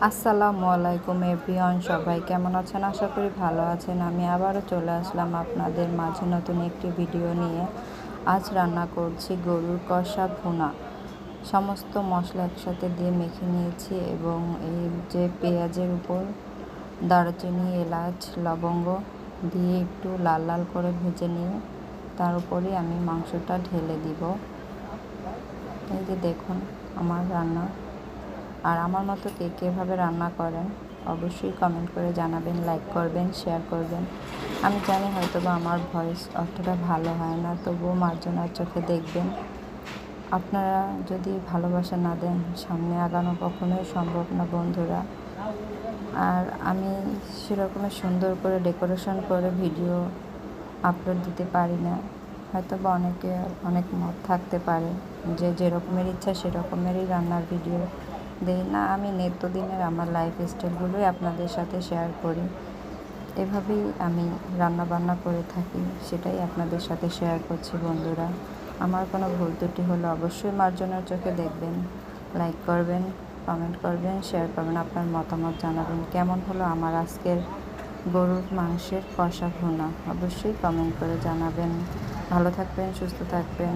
আসসালামু আলাইকুম এভরিওয়ান, সবাই কেমন আছেন? আশা করি ভালো আছেন। আমি আবারও চলে আসলাম আপনাদের মাঝে নতুন একটি ভিডিও নিয়ে। আজ রান্না করছি গরুর কষা ভুনা। সমস্ত মশলা একসাথে দিয়ে মেখে নিয়েছি এবং এই যে পেঁয়াজের উপর দারুচিনি, এলাচ, লবঙ্গ দিয়ে একটু লাল লাল করে ভেজে নিয়ে তার উপরেই আমি মাংসটা ঢেলে দিব। এই যে দেখুন আমার রান্না। আর আমার মতো কে কীভাবে রান্না করেন অবশ্যই কমেন্ট করে জানাবেন, লাইক করবেন, শেয়ার করবেন। আমি জানি হয়তো বা আমার ভয়েস অতটা ভালো হয় না, তবুও মার্জনার চোখে দেখবেন। আপনারা যদি ভালোবাসা না দেন সামনে আগানো কখনোই সম্ভব না বন্ধুরা। আর আমি সেরকমের সুন্দর করে ডেকোরেশন করে ভিডিও আপলোড দিতে পারি না। হয়তো বা অনেকে অনেক মত থাকতে পারে যে যেরকমের ইচ্ছা সেরকমেরই রান্নার ভিডিও দেই না। আমি নিত্যদিনের আমার লাইফ স্টাইলগুলোই আপনাদের সাথে শেয়ার করি। এভাবেই আমি রান্না বান্না করে থাকি, সেটাই আপনাদের সাথে শেয়ার করছি বন্ধুরা। আমার কোনো ভুল ত্রুটি হলে অবশ্যই মার্জনার চোখে দেখবেন, লাইক করবেন, কমেন্ট করবেন, শেয়ার করবেন, আপনার মতামত জানাবেন। কেমন হলো আমার আজকের গরুর মাংসের কষা ভুনা অবশ্যই কমেন্ট করে জানাবেন। ভালো থাকবেন, সুস্থ থাকবেন।